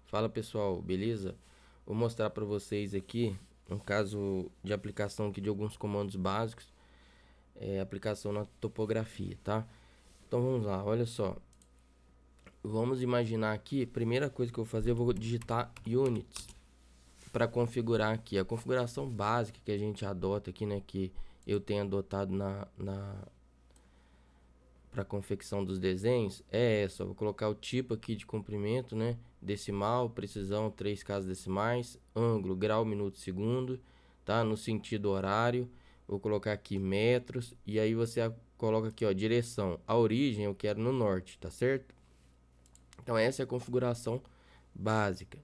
Fala pessoal, beleza? Vou mostrar para vocês aqui um caso de aplicação aqui de alguns comandos básicos, aplicação na topografia, tá? Então vamos lá, olha só. Vamos imaginar aqui, primeira coisa que eu vou fazer, eu vou digitar units para configurar aqui. A configuração básica que a gente adota aqui, né, que eu tenho adotado para confecção dos desenhos é essa. Eu vou colocar o tipo aqui de comprimento, né? Decimal, precisão 3 casas decimais, ângulo, grau, minuto, segundo, tá? No sentido horário, vou colocar aqui metros e aí você coloca aqui, ó, direção. A origem eu quero no norte, tá certo? Então essa é a configuração básica.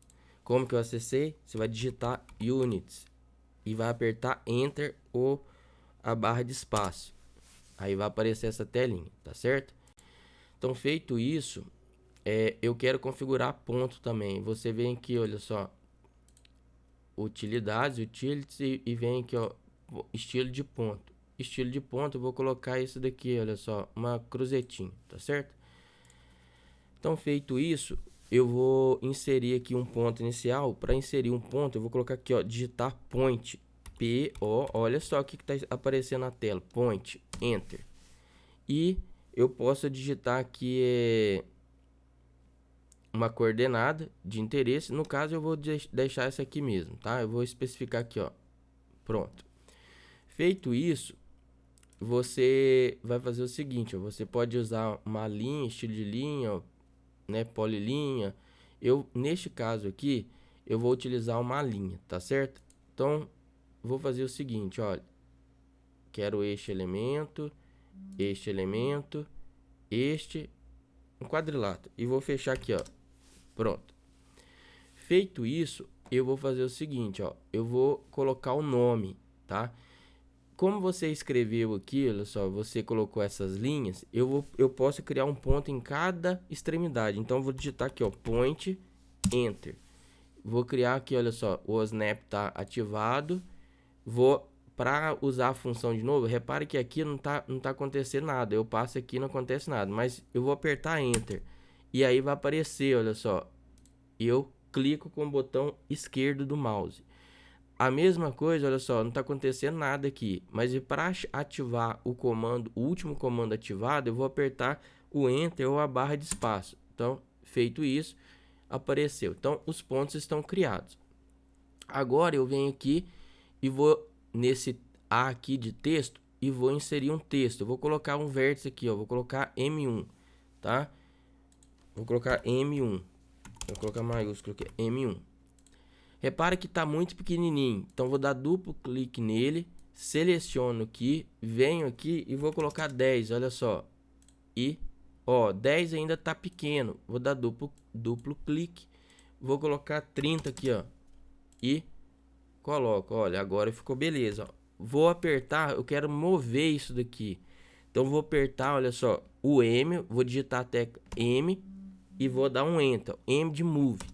Como que eu acessei? Você vai digitar units e vai apertar enter ou a barra de espaço. Aí vai aparecer essa telinha, tá certo? Então, feito isso, eu quero configurar ponto também. Você vem aqui, olha só, utilidades, utilities e vem aqui, ó, estilo de ponto. Estilo de ponto, eu vou colocar isso daqui, olha só, uma cruzetinha, tá certo? Então, feito isso, eu vou inserir aqui um ponto inicial. Para inserir um ponto, eu vou colocar aqui, ó, digitar point, P-O, olha só o que está aparecendo na tela, point, enter. E eu posso digitar aqui uma coordenada de interesse. No caso, eu vou deixar essa aqui mesmo, tá? Eu vou especificar aqui, ó. Pronto. Feito isso, você vai fazer o seguinte, ó, você pode usar uma linha, estilo de linha, ó, né, polilinha. Neste caso aqui, eu vou utilizar uma linha, tá certo? Então, vou fazer o seguinte, olha. Quero este elemento, um quadrilátero. E vou fechar aqui, ó. Pronto. Feito isso, eu vou fazer o seguinte, ó. Eu vou colocar o nome, tá? Como você escreveu aqui, olha só, você colocou essas linhas, eu posso criar um ponto em cada extremidade. Então, eu vou digitar aqui, ó, point, enter. Vou criar aqui, olha só, o snap tá ativado. Para usar a função de novo, repare que aqui não tá acontecendo nada. Eu passo aqui, não acontece nada, mas eu vou apertar enter. E aí vai aparecer, olha só, eu clico com o botão esquerdo do mouse. A mesma coisa, olha só, não está acontecendo nada aqui, mas para ativar o comando, o último comando ativado, eu vou apertar o enter ou a barra de espaço. Então, feito isso, apareceu. Então, os pontos estão criados. Agora eu venho aqui e vou nesse A aqui de texto e vou inserir um texto. Eu vou colocar um vértice aqui, ó, vou colocar M1, tá? Vou colocar M1. Vou colocar maiúsculo aqui, M1. Repara que está muito pequenininho, então vou dar duplo clique nele, seleciono aqui, venho aqui e vou colocar 10, olha só. E, ó, 10 ainda está pequeno, vou dar duplo clique, vou colocar 30 aqui, ó. E coloco, olha, agora ficou beleza, ó. Vou apertar, eu quero mover isso daqui. Então vou apertar, olha só, o M, vou digitar a tecla M e vou dar um enter, M de move.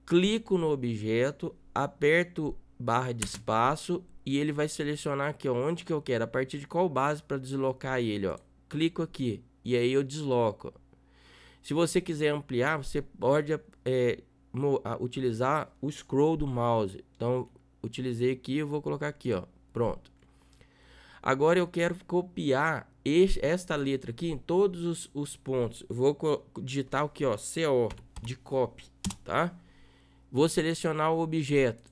Clico no objeto, aperto barra de espaço e ele vai selecionar aqui, ó, onde que eu quero, a partir de qual base para deslocar ele, ó. Clico aqui e aí eu desloco. Se você quiser ampliar, você pode utilizar o scroll do mouse. Então, utilizei aqui, eu vou colocar aqui, ó. Pronto. Agora eu quero copiar esta letra aqui em todos os pontos. Eu vou digitar aqui, ó, CO de copy, tá? Vou selecionar o objeto.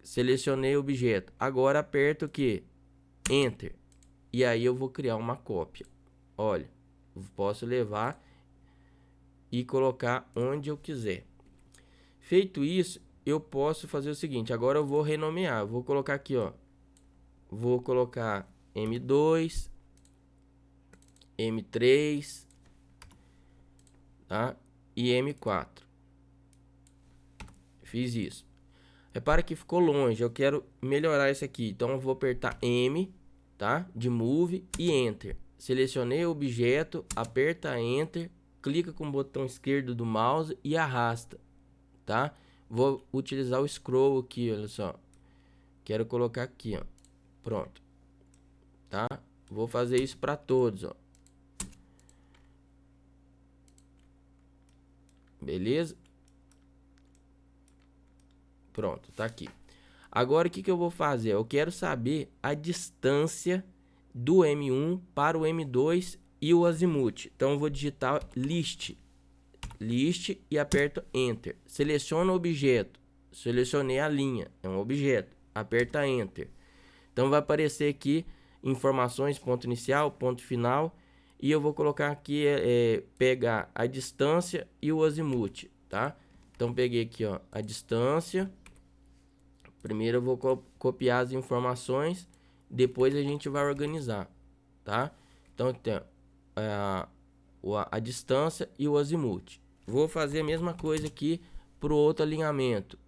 Selecionei o objeto. Agora aperto o que? Enter. E aí eu vou criar uma cópia. Olha, posso levar e colocar onde eu quiser. Feito isso, eu posso fazer o seguinte. Agora eu vou renomear. Vou colocar aqui, ó. Vou colocar M2, M3, tá? E M4. Fiz isso. Repara que ficou longe, eu quero melhorar isso aqui. Então eu vou apertar M, tá? De move e enter. Selecionei o objeto, aperta enter, clica com o botão esquerdo do mouse e arrasta, tá? Vou utilizar o scroll aqui, olha só. Quero colocar aqui, ó. Pronto. Tá? Vou fazer isso para todos, ó. Beleza? Pronto, tá aqui. Agora, o que eu vou fazer? Eu quero saber a distância do M1 para o M2 e o azimuth. Então, eu vou digitar list e aperto Enter. Seleciono o objeto. Selecionei a linha, é um objeto. Aperta Enter. Então, vai aparecer aqui informações, ponto inicial, ponto final. E eu vou colocar aqui, pegar a distância e o azimuth, tá? Então, peguei aqui, ó, a distância. Primeiro eu vou copiar as informações, depois a gente vai organizar, tá? Então, tem a distância e o azimuth. Vou fazer a mesma coisa aqui para o outro alinhamento.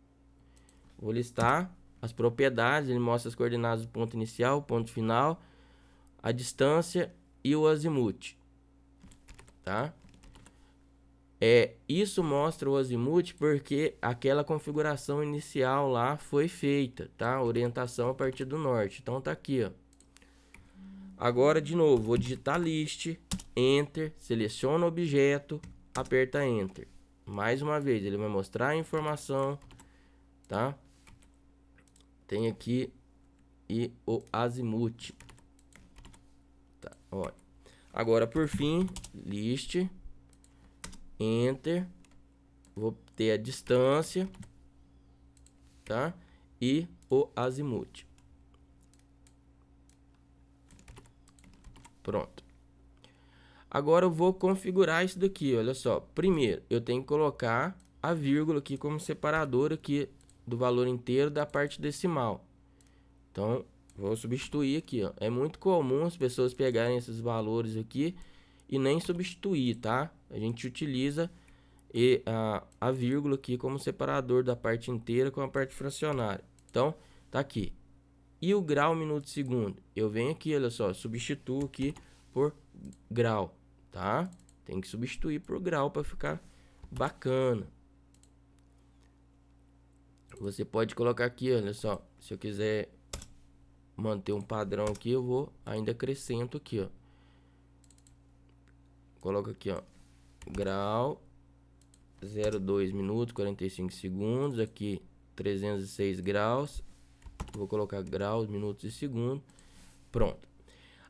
Vou listar as propriedades, ele mostra as coordenadas do ponto inicial, ponto final, a distância e o azimuth, tá? Isso mostra o azimuth porque aquela configuração inicial lá foi feita, tá? Orientação a partir do norte. Então tá aqui, ó. Agora, de novo, vou digitar list, Enter, seleciono o objeto, aperta Enter. Mais uma vez, ele vai mostrar a informação, tá? Tem aqui e o azimuth. Tá, olha. Agora, por fim, list, Enter, vou ter a distância, tá? E o azimuth. Pronto. Agora eu vou configurar isso daqui, olha só. Primeiro, eu tenho que colocar a vírgula aqui como separador aqui do valor inteiro da parte decimal. Então, vou substituir aqui, ó. É muito comum as pessoas pegarem esses valores aqui e nem substituir, tá? A gente utiliza a vírgula aqui como separador da parte inteira com a parte fracionária. Então, tá aqui. E o grau, minuto, segundo? Eu venho aqui, olha só, substituo aqui por grau, tá? Tem que substituir por grau para ficar bacana. Você pode colocar aqui, olha só, se eu quiser manter um padrão aqui, eu vou ainda acrescento aqui, ó. Coloca aqui, ó, grau 0,2 minutos, 45 segundos, aqui 306 graus. Vou colocar graus, minutos e segundos. Pronto.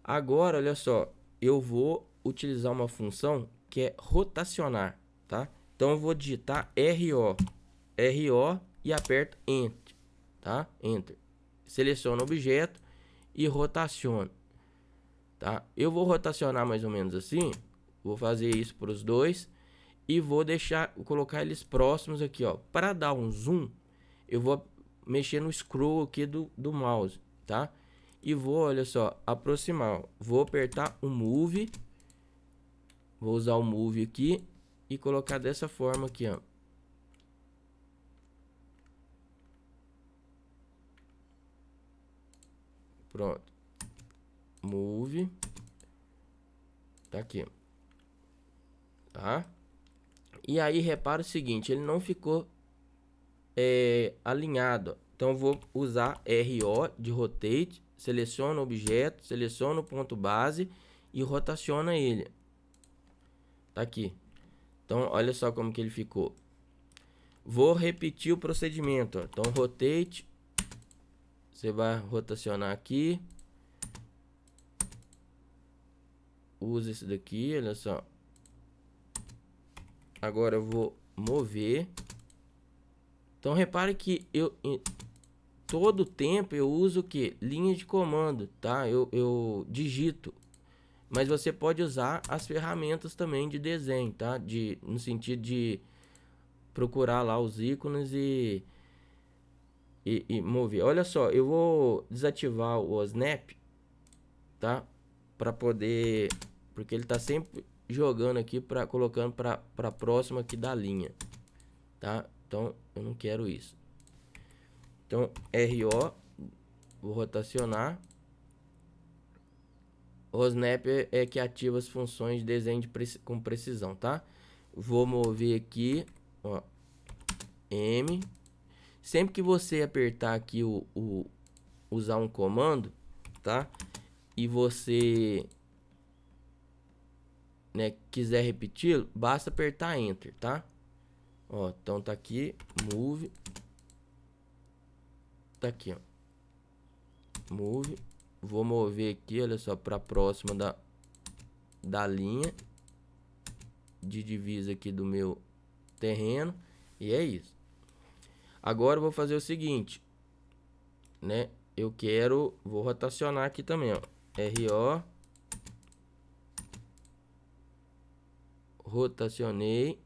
Agora, olha só, eu vou utilizar uma função que é rotacionar, tá? Então eu vou digitar RO e aperto Enter, tá? Enter. Seleciono o objeto e rotaciono, tá? Eu vou rotacionar mais ou menos assim. Vou fazer isso para os dois e vou colocar eles próximos aqui, ó. Para dar um zoom, eu vou mexer no scroll aqui do mouse, tá? E vou, olha só, aproximar. Vou apertar o Move. Vou usar o Move aqui e colocar dessa forma aqui, ó. Pronto. Move. Tá aqui. Tá? E aí, repara o seguinte, ele não ficou alinhado. Então, eu vou usar RO de Rotate, seleciono o objeto, seleciono o ponto base e rotaciona ele. Tá aqui. Então, olha só como que ele ficou. Vou repetir o procedimento, ó. Então, Rotate, você vai rotacionar aqui. Usa esse daqui, olha só. Agora eu vou mover. Então repare que todo tempo eu uso o que? Linha de comando, tá? Eu digito. Mas você pode usar as ferramentas também de desenho, tá? No sentido de procurar lá os ícones e mover. Olha só, eu vou desativar o snap, tá? Para poder, porque ele tá sempre jogando aqui, colocando para próxima aqui da linha, tá? Então eu não quero isso. Então RO, vou rotacionar. O snap é que ativa as funções de desenho com precisão, tá? Vou mover aqui, ó, M. Sempre que você apertar aqui usar um comando, tá? E você, né, quiser repeti-lo, basta apertar Enter, tá? Ó, então tá aqui, Move. tá aqui, ó. Move. Vou mover aqui, olha só, para próxima da linha de divisa aqui do meu terreno. E é isso. Agora eu vou fazer o seguinte, né? Vou rotacionar aqui também, ó. RO. Rotacionei.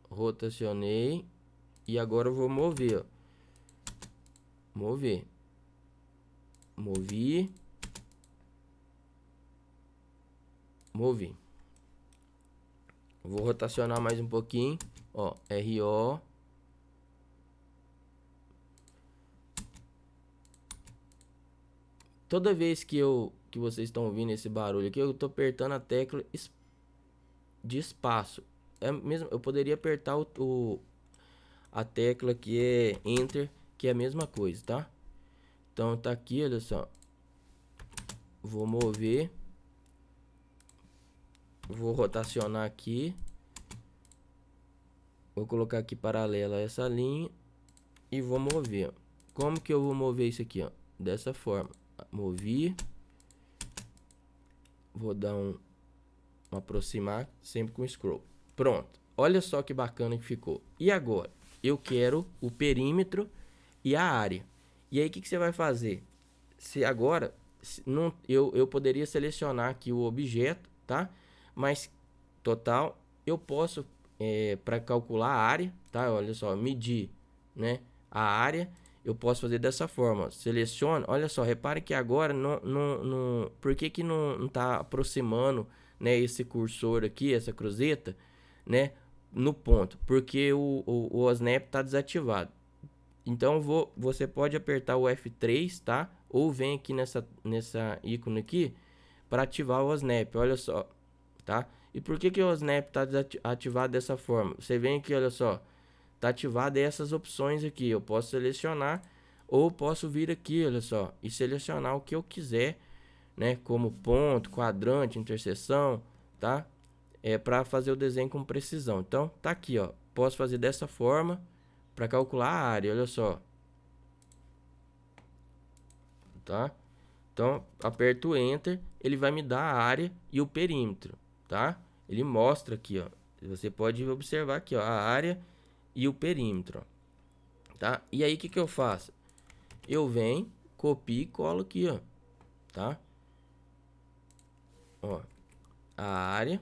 Rotacionei. E agora eu vou mover, ó. Mover. Movi. Movi. Vou rotacionar mais um pouquinho, ó. RO. Toda vez que vocês estão ouvindo esse barulho aqui, eu tô apertando a tecla de espaço. Eu poderia apertar a tecla que é Enter, que é a mesma coisa, tá? Então tá aqui, olha só. Vou mover. Vou rotacionar aqui. Vou colocar aqui paralela a essa linha. E vou mover, ó. Como que eu vou mover isso aqui, ó? Dessa forma. Movi. Vou dar um aproximar sempre com scroll. Pronto. Olha só que bacana que ficou. E agora? Eu quero o perímetro e a área. E aí o que você vai fazer? Se agora não, eu poderia selecionar aqui o objeto, tá? Mas total eu posso para calcular a área, tá? Olha só, medir, né? A área. Eu posso fazer dessa forma, seleciono, olha só, repare que agora por que não está aproximando, né, esse cursor aqui, essa cruzeta, né, no ponto, porque o OSNAP está desativado. Então você pode apertar o F3, tá? Ou vem aqui nessa ícone aqui para ativar o OSNAP, olha só, tá? E por que o OSNAP está ativado dessa forma? Você vem aqui, olha só. Tá ativado essas opções aqui. Eu posso selecionar ou posso vir aqui, olha só, e selecionar o que eu quiser, né? Como ponto, quadrante, interseção, tá? Para fazer o desenho com precisão. Então, tá aqui, ó. Posso fazer dessa forma para calcular a área, olha só. Tá? Então, aperto o Enter, ele vai me dar a área e o perímetro, tá? Ele mostra aqui, ó. Você pode observar aqui, ó, a área e o perímetro, tá? E aí o que eu faço? Eu venho, copio e colo aqui, ó, tá? Ó, a área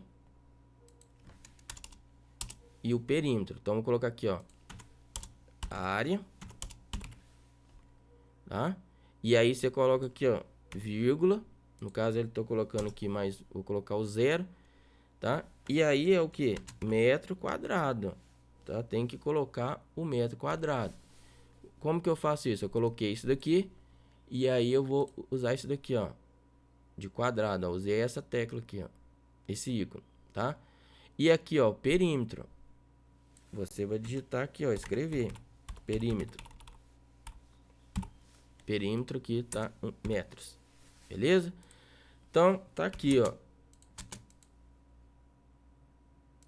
e o perímetro. Então vou colocar aqui, ó, a área, tá? E aí você coloca aqui, ó, vírgula. No caso ele tô colocando aqui, mas vou colocar o 0, tá? E aí é o que? Metro quadrado, tá? Tem que colocar o metro quadrado. Como que eu faço isso? Eu coloquei isso daqui e aí eu vou usar isso daqui, ó, de quadrado, ó. Usei essa tecla aqui, ó, esse ícone, tá? E aqui, ó, perímetro. Você vai digitar aqui, ó, escrever perímetro. Perímetro aqui tá em metros, beleza? Então tá aqui, ó.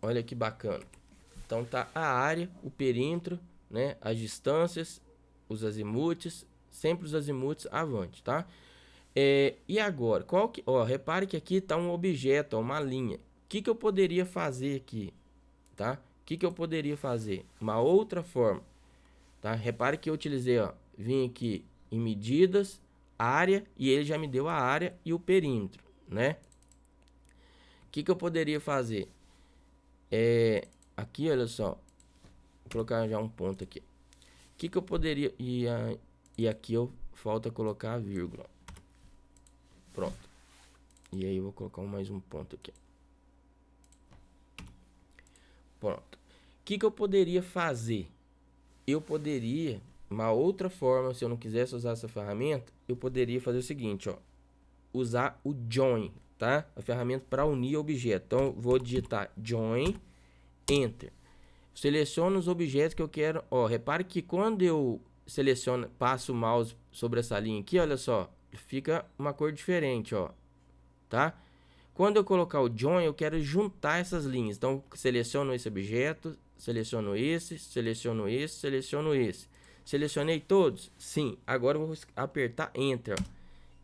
Olha que bacana. Então tá a área, o perímetro, né? As distâncias, os azimutes, sempre os azimutes avante, tá? E agora, ó, repare que aqui tá um objeto, ó, uma linha. O que eu poderia fazer aqui, tá? O que eu poderia fazer? Uma outra forma, tá? Repare que eu utilizei, ó, vim aqui em medidas, área, e ele já me deu a área e o perímetro, né? O que eu poderia fazer? Aqui, olha só, vou colocar já um ponto aqui. O que eu poderia... E aqui falta colocar a vírgula. Pronto. E aí eu vou colocar mais um ponto aqui. Pronto. O que eu poderia fazer? Eu poderia, uma outra forma, se eu não quisesse usar essa ferramenta, eu poderia fazer o seguinte, ó. Usar o join, tá? A ferramenta para unir objeto. Então, vou digitar join, enter. Seleciono os objetos que eu quero. Ó, repare que quando eu seleciono, passo o mouse sobre essa linha aqui, olha só, fica uma cor diferente, ó, tá? Quando eu colocar o join, eu quero juntar essas linhas. Então, seleciono esse objeto, seleciono esse, seleciono esse, seleciono esse. Selecionei todos? Sim. Agora eu vou apertar Enter, ó.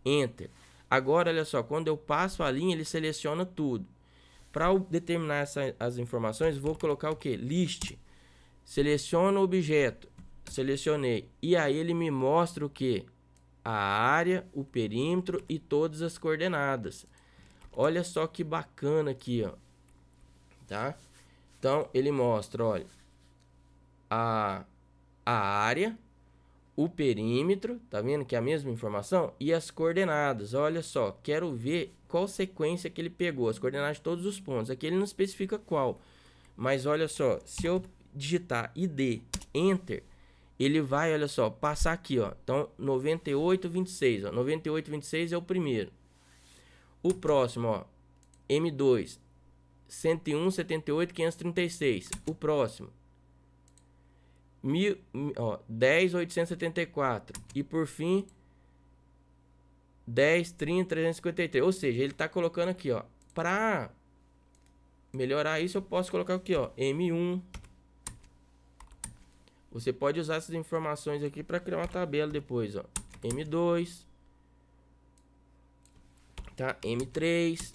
Enter. Agora, olha só, quando eu passo a linha, ele seleciona tudo. Para determinar as informações, vou colocar o que? List. Seleciono o objeto. Selecionei. E aí ele me mostra o que? A área, o perímetro e todas as coordenadas. Olha só que bacana aqui, ó. Tá? Então, ele mostra, olha, a área, o perímetro, tá vendo que é a mesma informação? E as coordenadas, olha só, quero ver qual sequência que ele pegou, as coordenadas de todos os pontos. Aqui ele não especifica qual, mas olha só, se eu digitar ID, Enter, ele vai, olha só, passar aqui, ó. Então, 98, 26, ó. 98, 26 é o primeiro. O próximo, ó, M2, 101, 78, 536. O próximo, 10.874 e por fim 10.30, 353. Ou seja, ele está colocando aqui, ó, para melhorar isso eu posso colocar aqui, ó, M1. Você pode usar essas informações aqui para criar uma tabela depois, ó. M2, tá? M3,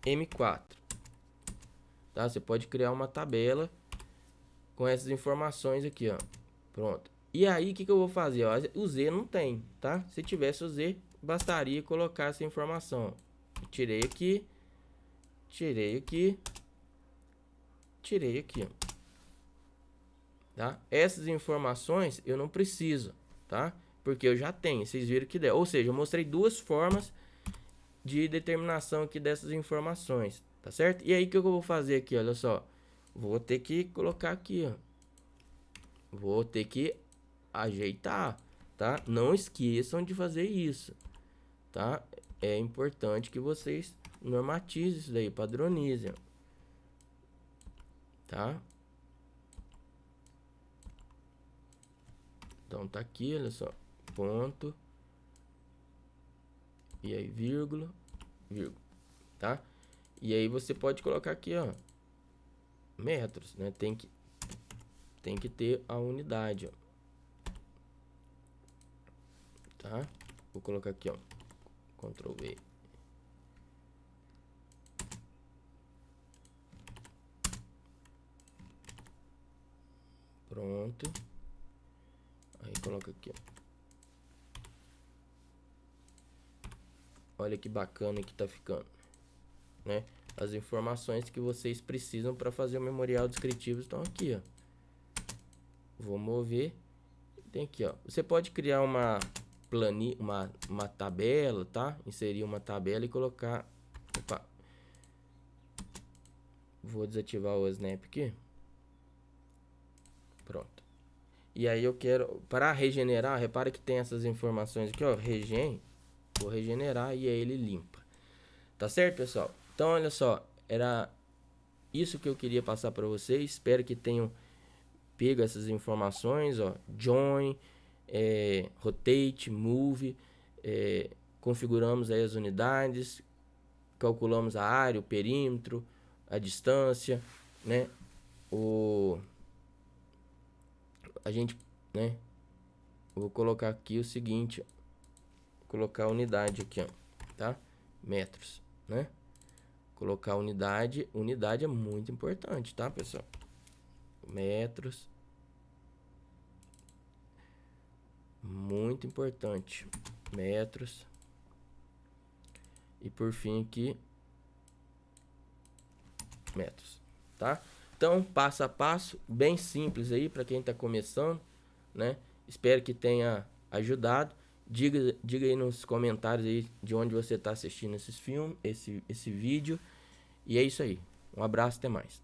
M4, tá? Você pode criar uma tabela com essas informações aqui, ó. Pronto. E aí, o que eu vou fazer? Ó, o Z não tem, tá? Se tivesse o Z, bastaria colocar essa informação. Tirei aqui. Tirei aqui. Tirei aqui, ó. Tá? Essas informações eu não preciso, tá? Porque eu já tenho. Vocês viram que der. Ou seja, eu mostrei duas formas de determinação aqui dessas informações, tá certo? E aí, o que eu vou fazer aqui? Olha só. Vou ter que colocar aqui, ó. Vou ter que ajeitar, tá? Não esqueçam de fazer isso, tá? É importante que vocês normatizem isso daí, padronizem, ó. Tá? Então tá aqui, olha só, ponto, e aí vírgula, tá? E aí você pode colocar aqui, ó, metros, né? Tem que ter a unidade, ó. Tá? Vou colocar aqui, ó, Ctrl V. Pronto. Aí coloca aqui, ó. Olha que bacana que tá ficando, né? As informações que vocês precisam para fazer o memorial descritivo estão aqui, ó. Vou mover. Tem aqui, ó. Você pode criar uma planilha, uma tabela, tá? Inserir uma tabela e colocar. Opa. Vou desativar o Snap aqui. Pronto. E aí eu quero, para regenerar, repara que tem essas informações aqui, ó, regen. Vou regenerar e aí ele limpa. Tá certo, pessoal? Então, olha só, era isso que eu queria passar para vocês. Espero que tenham pego essas informações, ó, join, rotate, move, configuramos aí as unidades, calculamos a área, o perímetro, a distância, né? A gente, né? Vou colocar aqui o seguinte, ó, colocar a unidade aqui, ó, tá? Metros, né? Colocar unidade é muito importante, tá, pessoal? Metros, muito importante, metros, e por fim aqui, metros, tá? Então, passo a passo, bem simples aí para quem tá começando, né? Espero que tenha ajudado. Diga aí nos comentários aí de onde você tá assistindo esse vídeo. E é isso aí. Um abraço, até mais.